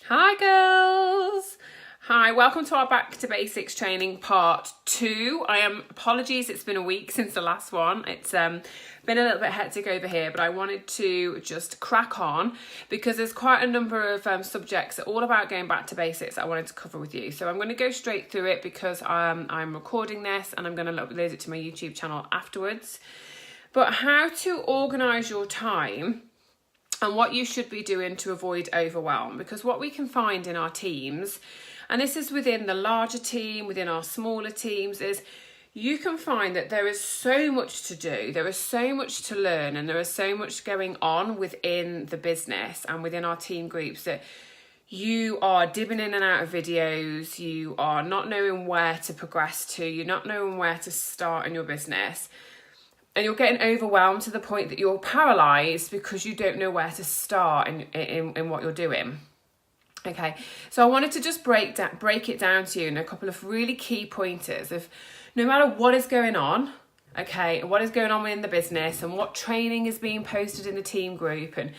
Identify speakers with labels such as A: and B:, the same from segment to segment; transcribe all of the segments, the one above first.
A: Hi girls! Hi, welcome to our Back to Basics training part 2. Apologies, it's been a week since the last one. It's been a little bit hectic over here, but I wanted to just crack on because there's quite a number of subjects all about going back to basics that I wanted to cover with you. So I'm going to go straight through it because I'm recording this and I'm going to upload it to my YouTube channel afterwards. But how to organise your time and what you should be doing to avoid overwhelm, because what we can find in our teams, and this is within the larger team, within our smaller teams, is you can find that there is so much to do, there is so much to learn, and there is so much going on within the business and within our team groups that you are dipping in and out of videos, you are not knowing where to progress to, you're not knowing where to start in your business. And you're getting overwhelmed to the point that you're paralysed because you don't know where to start in what you're doing. Okay, so I wanted to just break it down to you in a couple of really key pointers of no matter what is going on, okay, what is going on within the business and what training is being posted in the team group, and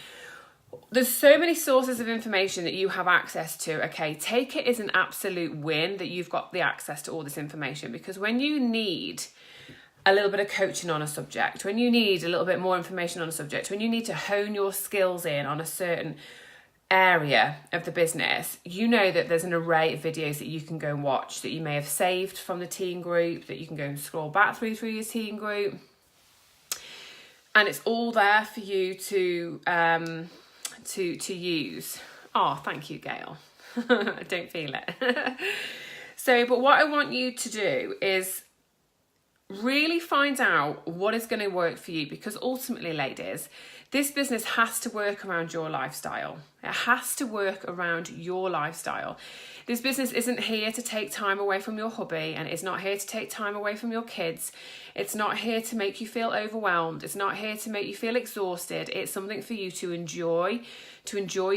A: there's so many sources of information that you have access to. Okay, take it as an absolute win that you've got the access to all this information, because when you need a little bit of coaching on a subject, when you need a little bit more information on a subject, when you need to hone your skills in on a certain area of the business, you know that there's an array of videos that you can go and watch that you may have saved from the team group, that you can go and scroll back through your team group, and it's all there for you to use. Oh, thank you, Gail. I don't feel it. But what I want you to do is really find out what is going to work for you, because ultimately, ladies, this business has to work around your lifestyle. It has to work around your lifestyle. This business isn't here to take time away from your hobby, and it's not here to take time away from your kids. It's not here to make you feel overwhelmed. It's not here to make you feel exhausted. It's something for you to enjoy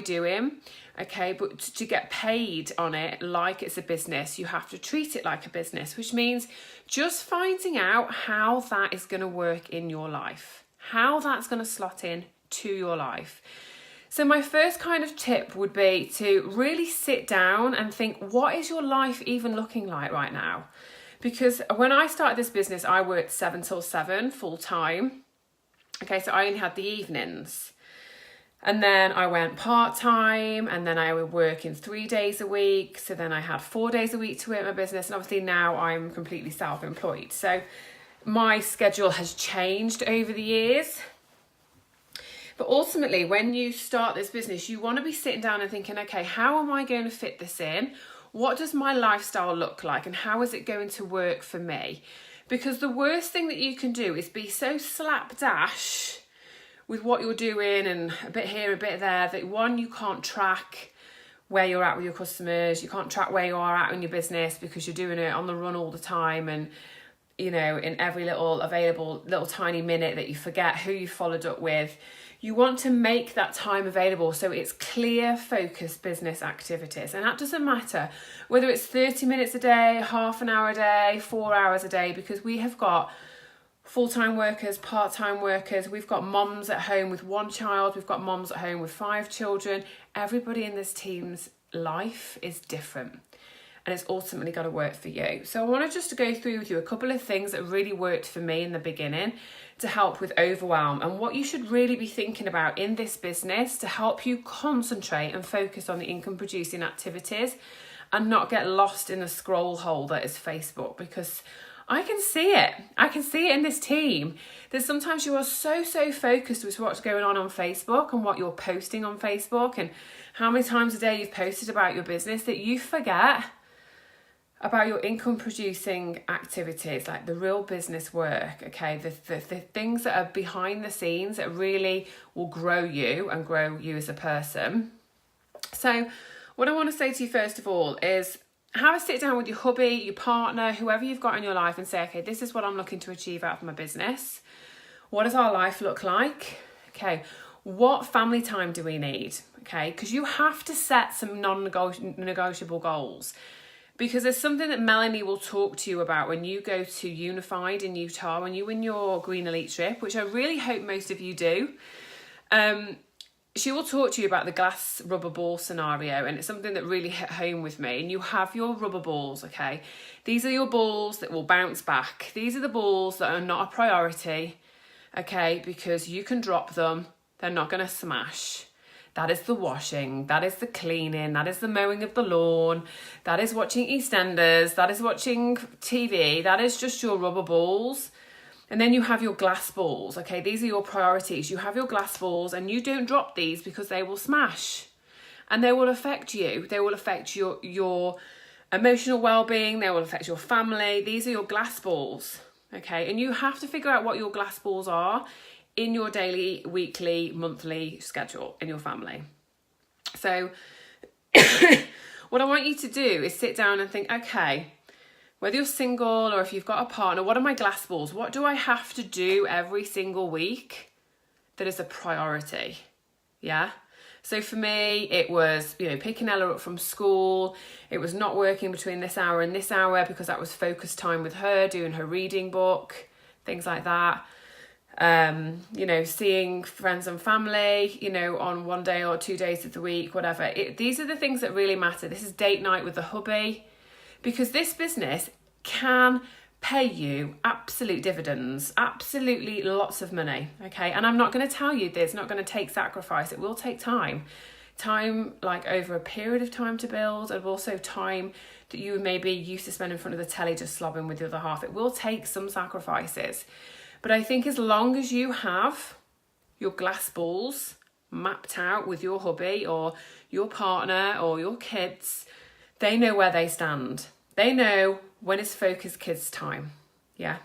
A: doing. Okay, but to get paid on it like it's a business, you have to treat it like a business, which means just finding out how that is going to work in your life, how that's going to slot in to your life. So my first kind of tip would be to really sit down and think, what is your life even looking like right now? Because when I started this business, I worked 7 till 7 full time. Okay, so I only had the evenings. And then I went part-time, and then I would work in 3 days a week. So then I had 4 days a week to work my business. And obviously now I'm completely self-employed. So my schedule has changed over the years. But ultimately, when you start this business, you want to be sitting down and thinking, okay, how am I going to fit this in? What does my lifestyle look like? And how is it going to work for me? Because the worst thing that you can do is be so slapdash with what you're doing and a bit here, a bit there, that one, you can't track where you're at with your customers, you can't track where you are at in your business because you're doing it on the run all the time, and you know, in every little available little tiny minute that you forget who you followed up with. You want to make that time available so it's clear, focused business activities. And that doesn't matter whether it's 30 minutes a day, half an hour a day, 4 hours a day, because we have got full-time workers, part-time workers, we've got moms at home with 1 child, we've got moms at home with 5 children. Everybody in this team's life is different, and it's ultimately got to work for you. So I want to just go through with you a couple of things that really worked for me in the beginning to help with overwhelm, and what you should really be thinking about in this business to help you concentrate and focus on the income producing activities and not get lost in the scroll hole that is Facebook, because I can see it. I can see it in this team that sometimes you are so focused with what's going on Facebook and what you're posting on Facebook and how many times a day you've posted about your business that you forget about your income producing activities, like the real business work, okay? The things that are behind the scenes that really will grow you and grow you as a person. So what I want to say to you first of all is have a sit down with your hubby, your partner, whoever you've got in your life, and say, okay, this is what I'm looking to achieve out of my business. What does our life look like? Okay, what family time do we need? Okay, because you have to set some non-negotiable goals. Because there's something that Melanie will talk to you about when you go to Unified in Utah, when you win your Green Elite trip, which I really hope most of you do. she will talk to you about the glass rubber ball scenario, and it's something that really hit home with me. And you have your rubber balls, okay? These are your balls that will bounce back. These are the balls that are not a priority, okay? Because you can drop them, they're not going to smash. That is the washing, that is the cleaning, that is the mowing of the lawn, that is watching EastEnders, that is watching TV, that is just your rubber balls. And then you have your glass balls, okay? These are your priorities. You have your glass balls, and you don't drop these because they will smash. And they will affect you. They will affect your emotional well-being. They will affect your family. These are your glass balls, okay? And you have to figure out what your glass balls are in your daily, weekly, monthly schedule in your family. So what I want you to do is sit down and think, okay, whether you're single or if you've got a partner, what are my glass balls? What do I have to do every single week that is a priority? Yeah. So for me, it was, picking Ella up from school. It was not working between this hour and this hour because that was focus time with her, doing her reading book, things like that. Seeing friends and family, on 1 day or 2 days of the week, whatever. These are the things that really matter. This is date night with the hubby. Because this business can pay you absolute dividends, absolutely lots of money, okay? And I'm not going to tell you this, not going to take sacrifice. It will take time. Time like over a period of time to build, and also time that you maybe used to spend in front of the telly just slobbing with the other half. It will take some sacrifices. But I think as long as you have your glass balls mapped out with your hubby or your partner or your kids, they know where they stand. They know when is focus kids time. Yeah.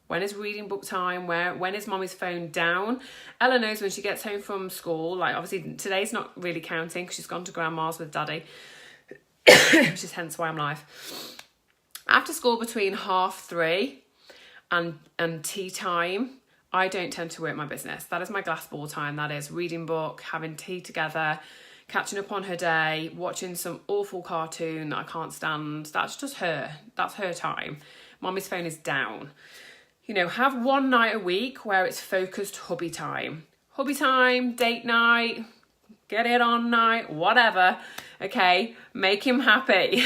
A: When is reading book time? When is mommy's phone down? Ella knows when she gets home from school. Like obviously today's not really counting because she's gone to grandma's with daddy, which is hence why I'm live. After school between 3:30 and tea time, I don't tend to work my business. That is my glass ball time. That is reading book, having tea together, catching up on her day, watching some awful cartoon that I can't stand. That's just her. That's her time. Mommy's phone is down. Have one night a week where it's focused hubby time. Hubby time, date night, get it on night, whatever. Okay, make him happy.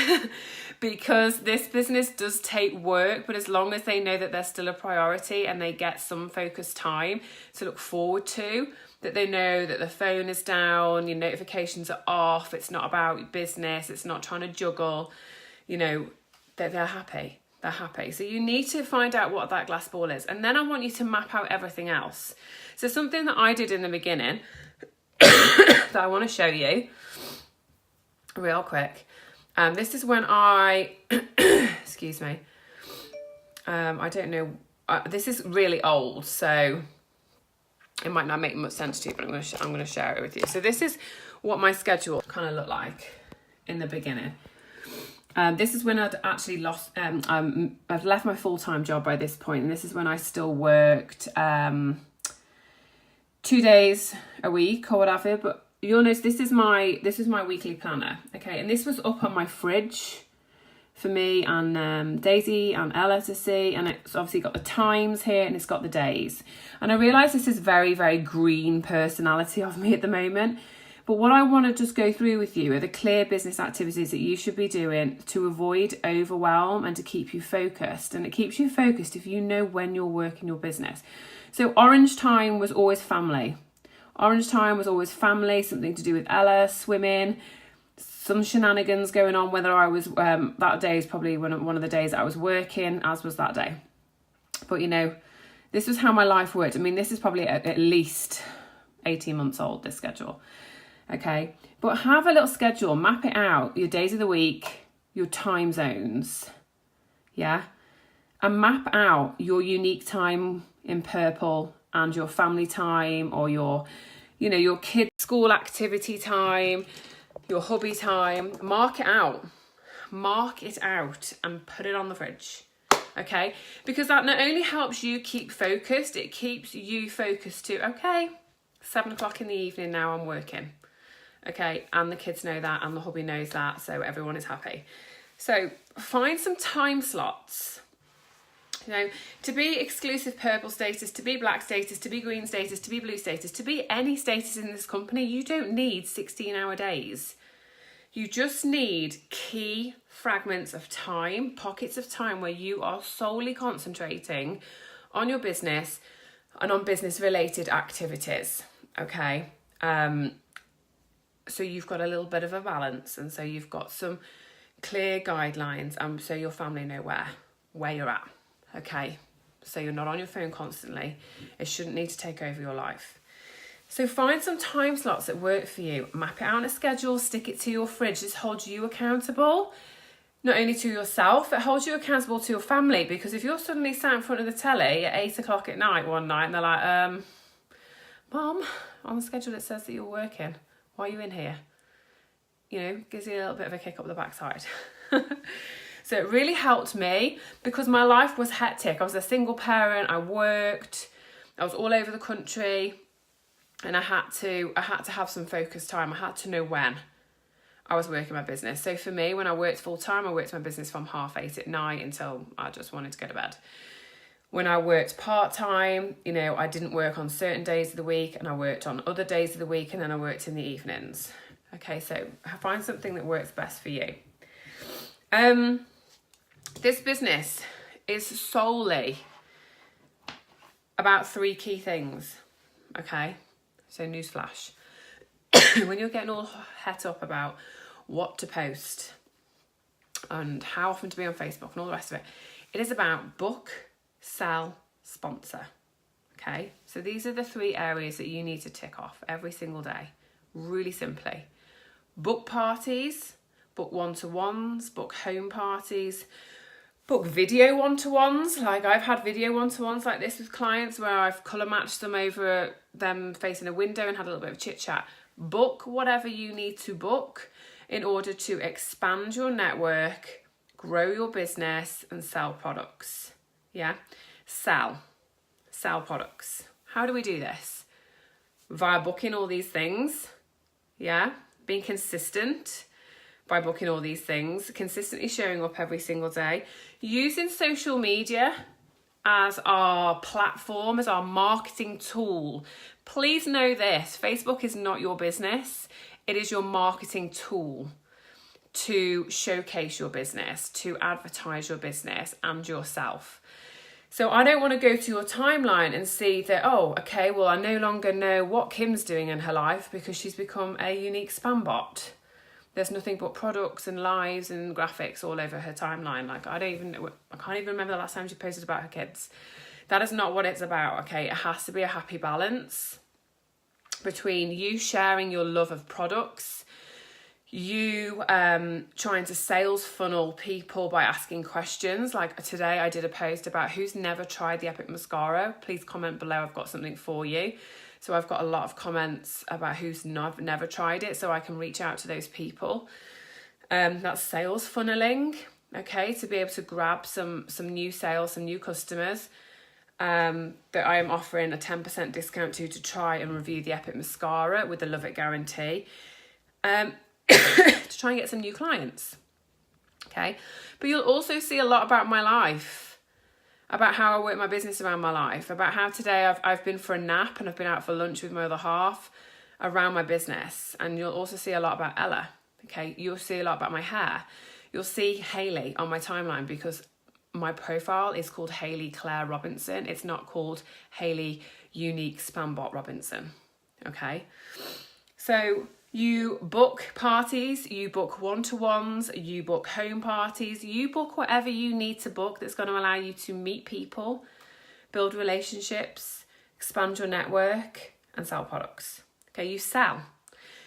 A: Because this business does take work, but as long as they know that they're still a priority and they get some focused time to look forward to, that they know that the phone is down, your notifications are off, it's not about business, it's not trying to juggle, that they're happy. They're happy. So you need to find out what that glass ball is. And then I want you to map out everything else. So something that I did in the beginning that I want to show you real quick. This is when I, excuse me, I don't know, this is really old, so it might not make much sense to you, but I'm going to share it with you. So this is what my schedule kind of looked like in the beginning. This is when I'd actually lost, I've left my full-time job by this point, and this is when I still worked 2 days a week or whatever, but you'll notice this is my weekly planner, okay? And this was up on my fridge for me and Daisy and Ella to see, and it's obviously got the times here and it's got the days. And I realise this is very, very green personality of me at the moment, but what I want to just go through with you are the clear business activities that you should be doing to avoid overwhelm and to keep you focused. And it keeps you focused if you know when you're working your business. So orange time was always family. Orange time was always family, something to do with Ella, swimming, some shenanigans going on, whether I was, that day is probably one of the days I was working, as was that day. But this was how my life worked. I mean, this is probably at least 18 months old, this schedule. Okay, but have a little schedule, map it out, your days of the week, your time zones, yeah? And map out your unique time in purple and your family time or your kids' school activity time, your hubby time. Mark it out and put it on the fridge, okay? Because that not only helps you keep focused, it keeps you focused too. Okay, 7 o'clock in the evening now, I'm working. Okay, and the kids know that and the hubby knows that, so everyone is happy. So find some time slots You know, to be exclusive purple status, to be black status, to be green status, to be blue status, to be any status in this company, you don't need 16-hour days. You just need key fragments of time, pockets of time where you are solely concentrating on your business and on business related activities. Okay. So you've got a little bit of a balance, and so you've got some clear guidelines, so your family know where you're at. Okay. So you're not on your phone constantly. It shouldn't need to take over your life. So find some time slots that work for you. Map it out on a schedule, stick it to your fridge. This holds you accountable, not only to yourself, it holds you accountable to your family, because if you're suddenly sat in front of the telly at 8 o'clock at night one night and they're like, Mom, on the schedule it says that you're working. Why are you in here? You know, gives you a little bit of a kick up the backside. So it really helped me because my life was hectic. I was a single parent, I worked, I was all over the country, and I had to have some focused time. I had to know when I was working my business. So for me, when I worked full time, I worked my business from 8:30 at night until I just wanted to go to bed. When I worked part-time, you know, I didn't work on certain days of the week and I worked on other days of the week, and then I worked in the evenings. Okay, so find something that works best for you. This business is solely about 3 key things. Okay, so newsflash. When you're getting all het up about what to post and how often to be on Facebook and all the rest of it, it is about book, sell, sponsor. Okay, so these are the 3 areas that you need to tick off every single day, really simply. Book parties, book one-to-ones, book home parties, book video one-to-ones. Like I've had video one-to-ones like this with clients where I've colour matched them over them facing a window and had a little bit of chit chat. Book whatever you need to book in order to expand your network, grow your business and sell products. Yeah, sell products. How do we do this? Via booking all these things. Yeah, being consistent by booking all these things, consistently showing up every single day, using social media as our platform, as our marketing tool. Please know this, Facebook is not your business. It is your marketing tool to showcase your business, to advertise your business and yourself. So I don't want to go to your timeline and see that, oh, okay, well, I no longer know what Kim's doing in her life because she's become a unique spam bot. There's nothing but products and lives and graphics all over her timeline. Like I can't even remember the last time she posted about her kids. That is not what it's about, okay? It has to be a happy balance between you sharing your love of products, you trying to sales funnel people by asking questions. Like today I did a post about who's never tried the Epic Mascara. Please comment below, I've got something for you. So I've got a lot of comments about who's never tried it, so I can reach out to those people. That's sales funneling, okay, to be able to grab some new sales, some new customers that I am offering a 10% discount to try and review the Epic Mascara with the Love It Guarantee, to try and get some new clients, okay? But you'll also see a lot about my life, about how I work my business around my life, about how today I've been for a nap and I've been out for lunch with my other half around my business. And you'll also see a lot about Ella, okay? You'll see a lot about my hair. You'll see Hayley on my timeline because my profile is called Hayley Claire Robinson. It's not called Hayley Unique Spambot Robinson, okay? So you book parties, you book one-to-ones, you book home parties, you book whatever you need to book that's going to allow you to meet people, build relationships, expand your network and sell products. Okay, you sell.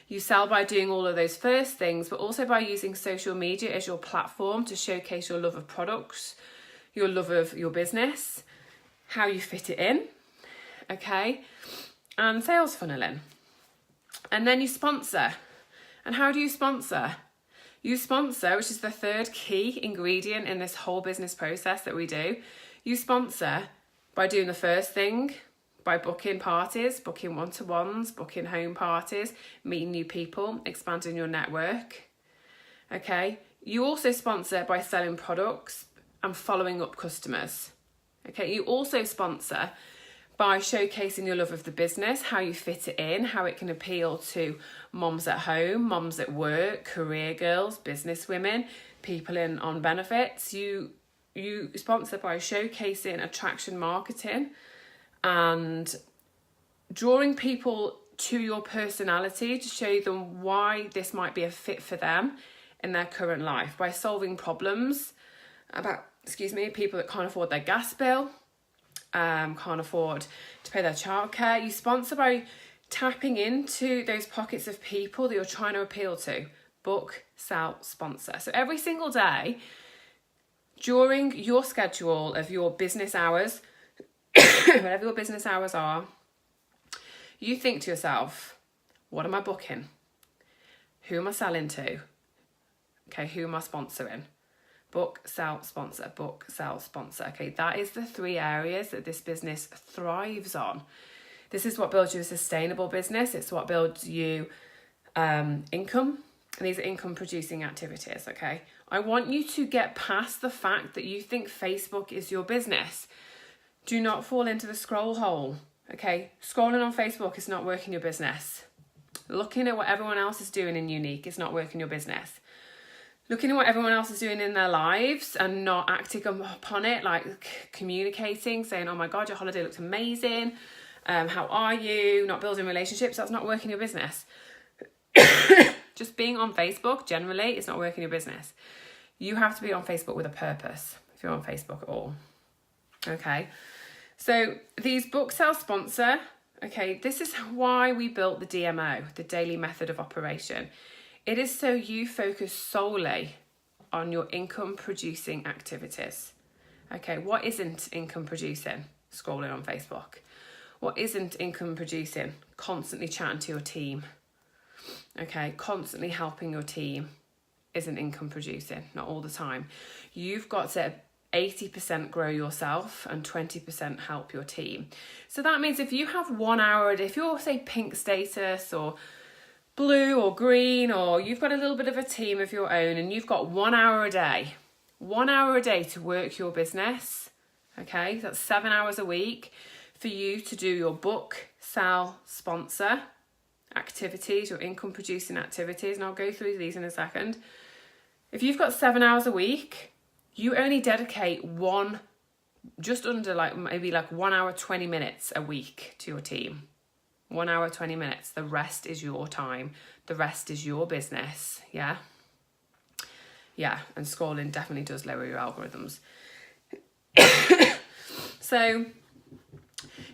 A: You sell by doing all of those first things, but also by using social media as your platform to showcase your love of products, your love of your business, how you fit it in, okay, and sales funneling. And then you sponsor. And how do you sponsor? You sponsor, which is the 3rd key ingredient in this whole business process that we do. You sponsor by doing the first thing, by booking parties, booking one-to-ones, booking home parties, meeting new people, expanding your network. Okay. You also sponsor by selling products and following up customers. Okay, you also sponsor by showcasing your love of the business, how you fit it in, how it can appeal to moms at home, moms at work, career girls, business women, people on benefits. You sponsor by showcasing attraction marketing and drawing people to your personality to show them why this might be a fit for them in their current life, by solving problems about, people that can't afford their gas bill, can't afford to pay their childcare. You sponsor by tapping into those pockets of people that you're trying to appeal to. Book, sell, sponsor. So every single day during your schedule of your business hours, whatever your business hours are, you think to yourself, what am I booking? Who am I selling to? Okay, who am I sponsoring? Book, sell, sponsor, book, sell, sponsor. Okay, that is the 3 areas that this business thrives on. This is what builds you a sustainable business. It's what builds you income. And these are income producing activities, okay? I want you to get past the fact that you think Facebook is your business. Do not fall into the scroll hole, okay? Scrolling on Facebook is not working your business. Looking at what everyone else is doing in Unique is not working your business. Looking at what everyone else is doing in their lives and not acting upon it, like communicating, saying, oh my God, your holiday looks amazing. How are you? Not building relationships, that's not working your business. Just being on Facebook generally is not working your business. You have to be on Facebook with a purpose if you're on Facebook at all. Okay, so these book, sell, sponsor. Okay, this is why we built the DMO, the daily method of operation. It is so you focus solely on your income producing activities. Okay, what isn't income producing? Scrolling on Facebook. What isn't income producing? Constantly chatting to your team. Okay, constantly helping your team isn't income producing, not all the time. You've got to 80% grow yourself and 20% help your team. So that means if you have 1 hour, if you're say pink status or blue or green, or you've got a little bit of a team of your own and you've got 1 hour a day, 1 hour a day to work your business, okay, that's 7 hours a week for you to do your book, sell, sponsor activities, your income producing activities, and I'll go through these in a second. If you've got 7 hours a week, you only dedicate just under maybe 1 hour 20 minutes a week to your team. 1 hour 20 minutes. The rest is your time. The rest is your business. Yeah, and scrolling definitely does lower your algorithms. So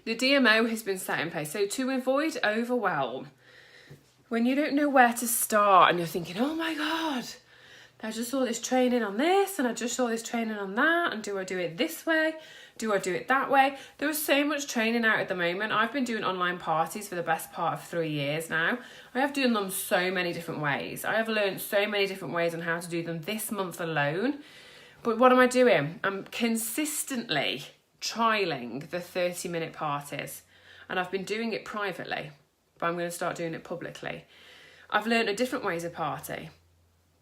A: the DMO has been set in place. So to avoid overwhelm, when you don't know where to start and you're thinking, oh my God, I just saw this training on this and I just saw this training on that, and do I do it this way? Do I do it that way? There is so much training out at the moment. I've been doing online parties for the best part of 3 years now. I have done them so many different ways. I have learned so many different ways on how to do them this month alone. But what am I doing? I'm consistently trialing the 30-minute parties, and I've been doing it privately, but I'm going to start doing it publicly. I've learned a different way to party,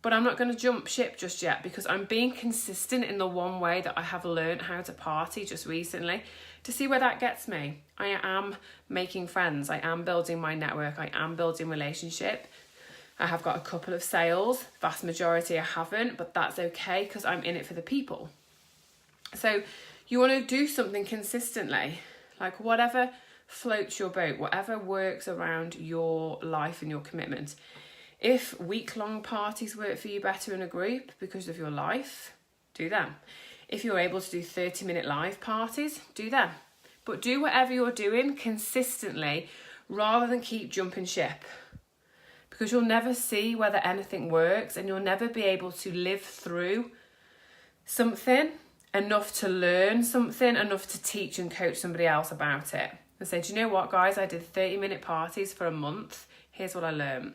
A: but I'm not going to jump ship just yet because I'm being consistent in the one way that I have learned how to party just recently to see where that gets me. I am making friends. I am building my network. I am building relationship. I have got a couple of sales. Vast majority I haven't, but that's okay because I'm in it for the people. So you want to do something consistently, like whatever floats your boat, whatever works around your life and your commitment. If week-long parties work for you better in a group because of your life, do them. If you're able to do 30-minute live parties, do them. But do whatever you're doing consistently rather than keep jumping ship, because you'll never see whether anything works and you'll never be able to live through something enough to learn something, enough to teach and coach somebody else about it. And say, do you know what, guys? I did 30-minute parties for a month. Here's what I learned.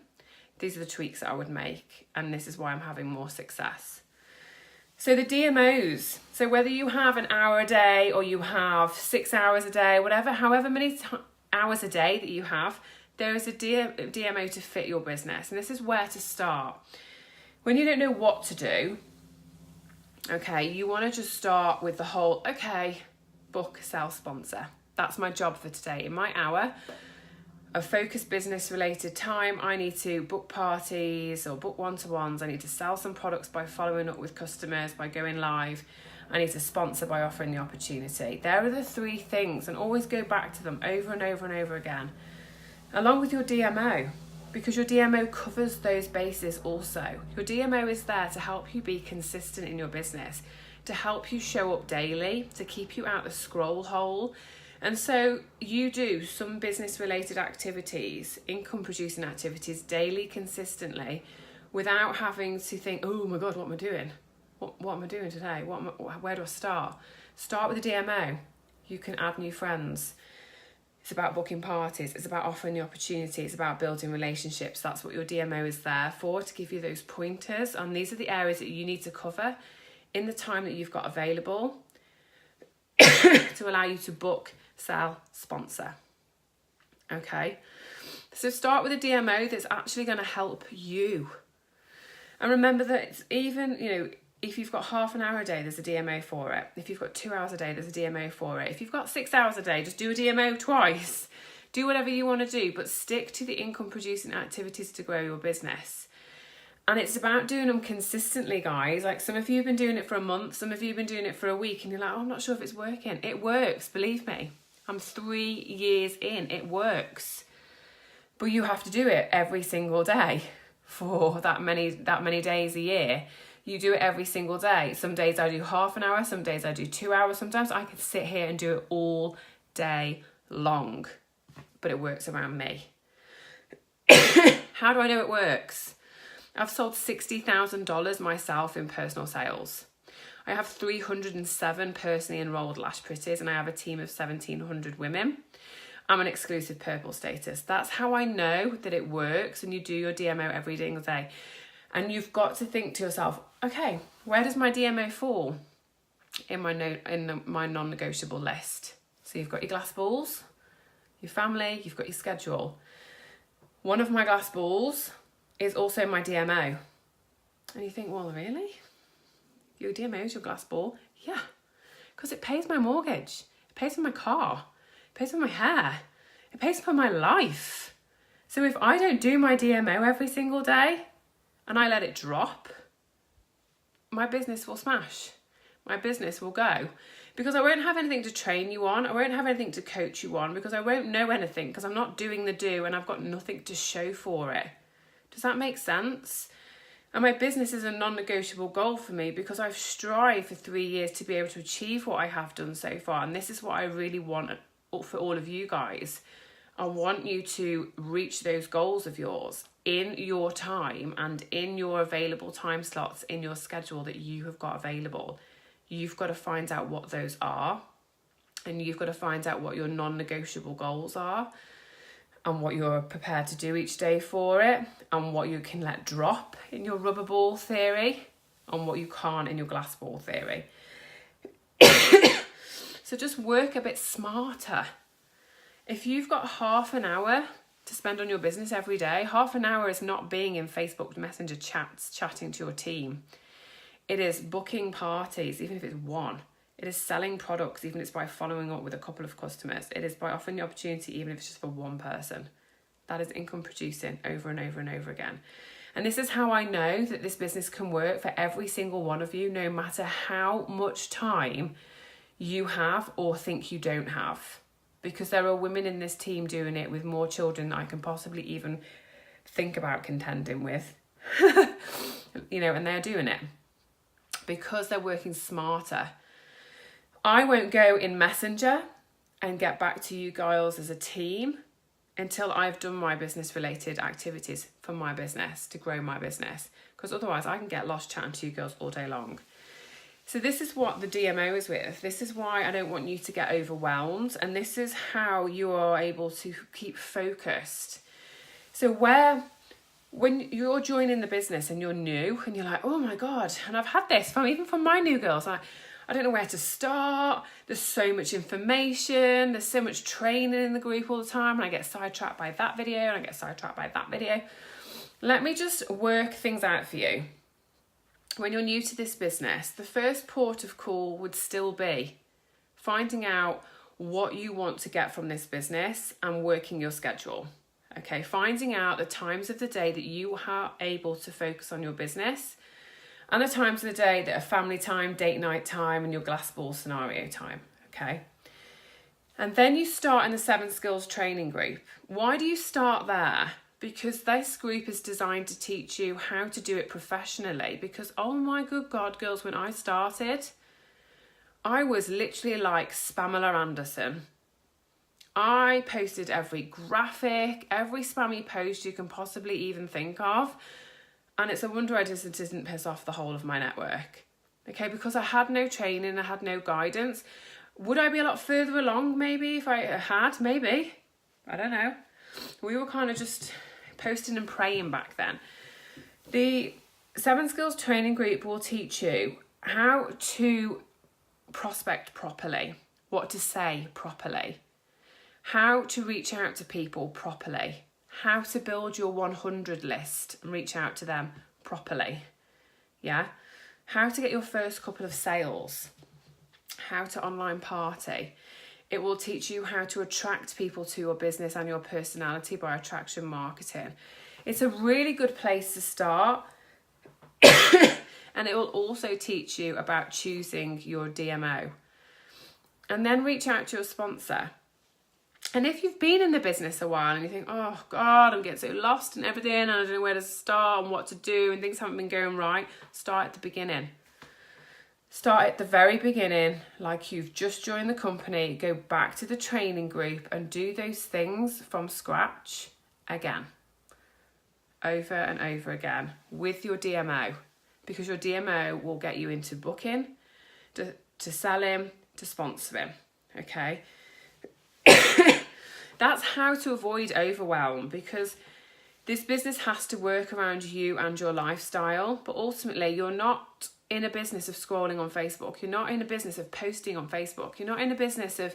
A: These are the tweaks that I would make, and this is why I'm having more success. So the DMOs, so whether you have an hour a day or you have 6 hours a day, whatever, however many hours a day that you have, there is a DMO to fit your business, and this is where to start. When you don't know what to do, okay, you want to just start with the whole, okay, book, sell, sponsor. That's my job for today. In my hour of focused business related time, I need to book parties or book one-to-ones. I need to sell some products by following up with customers, by going live. I need to sponsor by offering the opportunity. There are the three things, and always go back to them over and over and over again, along with your DMO, because your DMO covers those bases also. Your DMO is there to help you be consistent in your business, to help you show up daily, to keep you out the scroll hole. And so you do some business related activities, income producing activities daily, consistently, without having to think, oh my God, what am I doing? What am I doing today? Where do I start? Start with a DMO. You can add new friends. It's about booking parties. It's about offering the opportunity. It's about building relationships. That's what your DMO is there for, to give you those pointers. And these are the areas that you need to cover in the time that you've got available to allow you to book, sell, sponsor. Okay? So start with a DMO that's actually going to help you. And remember that it's even, if you've got half an hour a day, there's a DMO for it. If you've got 2 hours a day, there's a DMO for it. If you've got 6 hours a day, just do a DMO twice. Do whatever you want to do, but stick to the income producing activities to grow your business. And it's about doing them consistently, guys. Like, some of you have been doing it for a month, some of you have been doing it for a week, and you're like, oh, I'm not sure if it's working. It works, believe me. I'm 3 years in, it works. But you have to do it every single day for that many days a year. You do it every single day. Some days I do half an hour, some days I do 2 hours. Sometimes I can sit here and do it all day long, but it works around me. How do I know it works? I've sold $60,000 myself in personal sales. I have 307 personally enrolled Lash Pretties, and I have a team of 1,700 women. I'm an exclusive purple status. That's how I know that it works, and you do your DMO every single day. And you've got to think to yourself, okay, where does my DMO fall in my non-negotiable list? So you've got your glass balls, your family, you've got your schedule. One of my glass balls is also my DMO. And you think, well, really? Your DMO is your glass ball? Yeah, because it pays my mortgage. It pays for my car. It pays for my hair. It pays for my life. So if I don't do my DMO every single day, and I let it drop, my business will smash. My business will go. Because I won't have anything to train you on. I won't have anything to coach you on, because I won't know anything, because I'm not doing the do and I've got nothing to show for it. Does that make sense? And my business is a non-negotiable goal for me, because I've strived for 3 years to be able to achieve what I have done so far. And this is what I really want for all of you guys. I want you to reach those goals of yours in your time and in your available time slots in your schedule that you have got available. You've got to find out what those are, and you've got to find out what your non-negotiable goals are, and what you're prepared to do each day for it, and what you can let drop in your rubber ball theory, and what you can't in your glass ball theory. So just work a bit smarter. If you've got half an hour to spend on your business every day, half an hour is not being in Facebook Messenger chats, chatting to your team. It is booking parties, even if it's one. It is selling products, even if it's by following up with a couple of customers. It is by offering the opportunity, even if it's just for one person. That is income producing over and over and over again. And this is how I know that this business can work for every single one of you, no matter how much time you have or think you don't have. Because there are women in this team doing it with more children than I can possibly even think about contending with. And they're doing it because they're working smarter. I won't go in Messenger and get back to you guys as a team until I've done my business related activities for my business to grow my business, because otherwise I can get lost chatting to you girls all day long. So this is what the DMO is with. This is why I don't want you to get overwhelmed, and this is how you are able to keep focused. So when you're joining the business and you're new and you're like, oh my God, and I've had this from my new girls, I don't know where to start. There's so much information. There's so much training in the group all the time. And I get sidetracked by that video and I get sidetracked by that video. Let me just work things out for you. When you're new to this business, the first port of call would still be finding out what you want to get from this business and working your schedule. Okay, finding out the times of the day that you are able to focus on your business and the times of the day that are family time, date night time, and your glass ball scenario time. Okay. And then you start in the 7 skills training group. Why do you start there? Because this group is designed to teach you how to do it professionally. Because, oh my good God, girls, when I started, I was literally like Pamela Anderson. I posted every graphic, every spammy post you can possibly even think of. And it's a wonder I just didn't piss off the whole of my network. Okay, because I had no training, I had no guidance. Would I be a lot further along maybe if I had? Maybe. I don't know. We were kind of just posting and praying back then. The 7 skills training group will teach you how to prospect properly, what to say properly, how to reach out to people properly, how to build your 100 list and reach out to them properly. Yeah. How to get your first couple of sales, how to online party. It will teach you how to attract people to your business and your personality by attraction marketing. It's a really good place to start. And it will also teach you about choosing your DMO. And then reach out to your sponsor. And if you've been in the business a while and you think, oh God, I'm getting so lost in everything and I don't know where to start and what to do and things haven't been going right, start at the beginning. Start at the very beginning, like you've just joined the company, go back to the training group and do those things from scratch again, over and over again with your DMO, because your DMO will get you into booking, to selling, to sponsoring, okay? That's how to avoid overwhelm, because this business has to work around you and your lifestyle, but ultimately you're not in a business of scrolling on Facebook. You're not in a business of posting on Facebook. You're not in a business of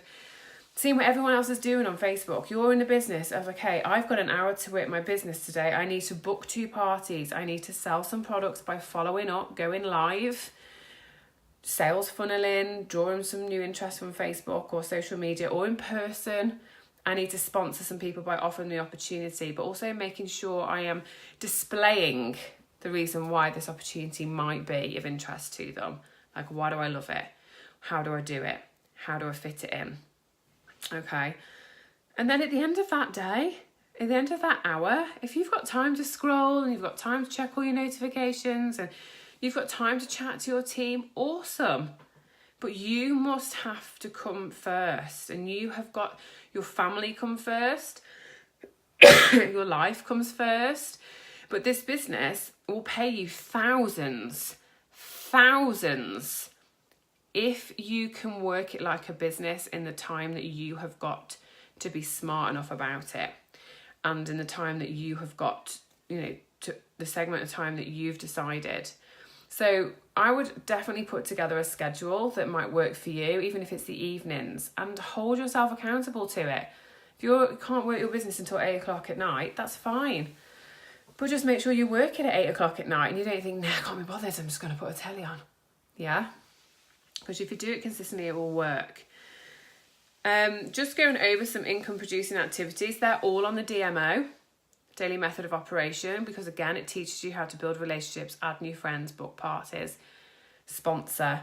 A: seeing what everyone else is doing on Facebook. You're in a business of, okay, I've got an hour to work my business today. I need to book 2 parties. I need to sell some products by following up, going live, sales funneling, drawing some new interest from Facebook or social media or in person. I need to sponsor some people by offering the opportunity, but also making sure I am displaying the reason why this opportunity might be of interest to them. Like, why do I love it? How do I do it? How do I fit it in? Okay. And then at the end of that day, at the end of that hour, if you've got time to scroll and you've got time to check all your notifications and you've got time to chat to your team, awesome. But you must have to come first, and you have got your family come first. Your life comes first. But this business will pay you thousands, if you can work it like a business in the time that you have got to be smart enough about it, and in the time that you have got, to the segment of time that you've decided. So I would definitely put together a schedule that might work for you, even if it's the evenings, and hold yourself accountable to it. If you can't work your business until 8 o'clock at night, that's fine. But just make sure you work it at 8 o'clock at night and you don't think, nah, I can't be bothered, I'm just going to put a telly on. Yeah? Because if you do it consistently, it will work. Just going over some income producing activities. They're all on the DMO, daily method of operation, because again, it teaches you how to build relationships, add new friends, book parties, sponsor.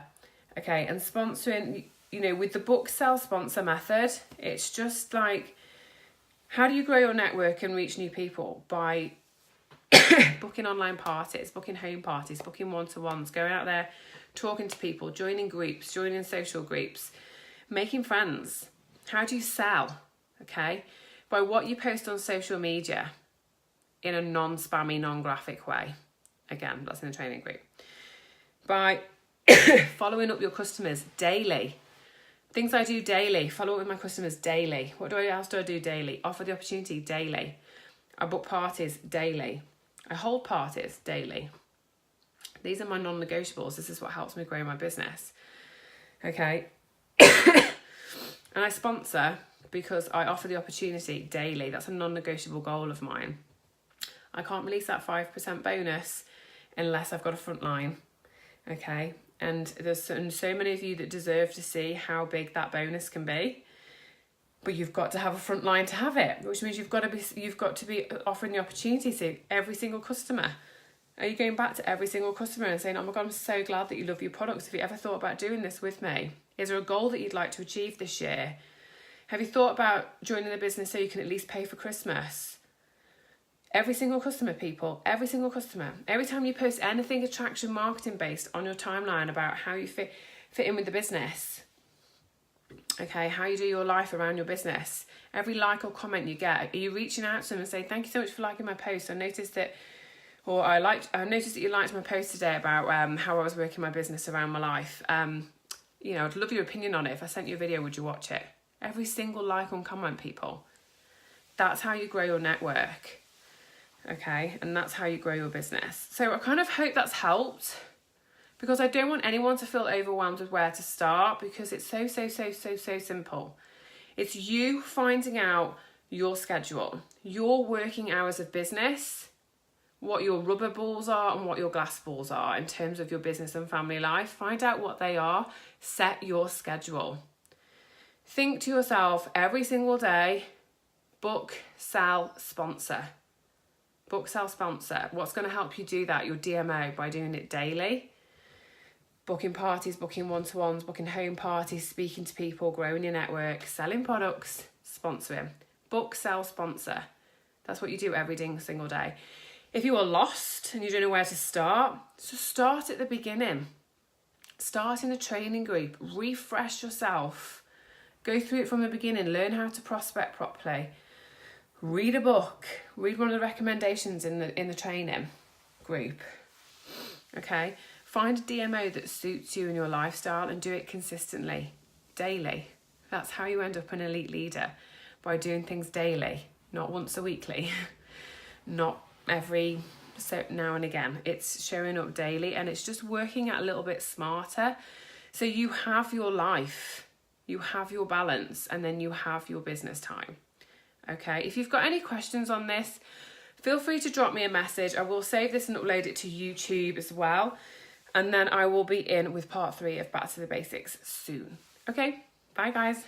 A: Okay, and sponsoring, with the book sell sponsor method, it's just like, how do you grow your network and reach new people? By booking online parties, booking home parties, booking one-to-ones, going out there, talking to people, joining groups, joining social groups, making friends. How do you sell? Okay, by what you post on social media in a non-spammy, non-graphic way. Again, that's in the training group. By following up your customers daily. Things I do daily, follow up with my customers daily. What else do I do daily? Offer the opportunity daily. I book parties daily. I hold parties daily. These are my non-negotiables. This is what helps me grow my business. Okay. And I sponsor because I offer the opportunity daily. That's a non-negotiable goal of mine. I can't release that 5% bonus unless I've got a front line. Okay. And there's so many of you that deserve to see how big that bonus can be. But you've got to have a front line to have it, which means you've got to be offering the opportunity to every single customer. Are you going back to every single customer and saying, oh my God, I'm so glad that you love your products. Have you ever thought about doing this with me? Is there a goal that you'd like to achieve this year? Have you thought about joining the business so you can at least pay for Christmas? Every single customer, people, every single customer. Every time you post anything attraction marketing based on your timeline about how you fit in with the business, okay, how you do your life around your business, every like or comment you get, are you reaching out to them and saying, thank you so much for liking my post? I noticed that you liked my post today about how I was working my business around my life. You know, I'd love your opinion on it. If I sent you a video, would you watch it? Every single like and comment, people. That's how you grow your network. Okay, and that's how you grow your business. So I kind of hope that's helped, because I don't want anyone to feel overwhelmed with where to start, because it's so simple. It's you finding out your schedule, your working hours of business, what your rubber balls are and what your glass balls are in terms of your business and family life. Find out what they are, set your schedule. Think to yourself every single day, book, sell, sponsor. Book, sell, sponsor. What's going to help you do that? Your DMO, by doing it daily. Booking parties, booking one-to-ones, booking home parties, speaking to people, growing your network, selling products, sponsoring. Book, sell, sponsor. That's what you do every single day. If you are lost and you don't know where to start, so start at the beginning. Start in a training group. Refresh yourself. Go through it from the beginning. Learn how to prospect properly. Read a book. Read one of the recommendations in the training group. Okay? Find a DMO that suits you and your lifestyle and do it consistently, daily. That's how you end up an elite leader, by doing things daily, not once a weekly, not every so now and again. It's showing up daily, and it's just working out a little bit smarter. So you have your life, you have your balance, and then you have your business time. Okay, if you've got any questions on this, feel free to drop me a message. I will save this and upload it to YouTube as well. And then I will be in with part 3 of Back to the Basics soon. Okay, bye guys.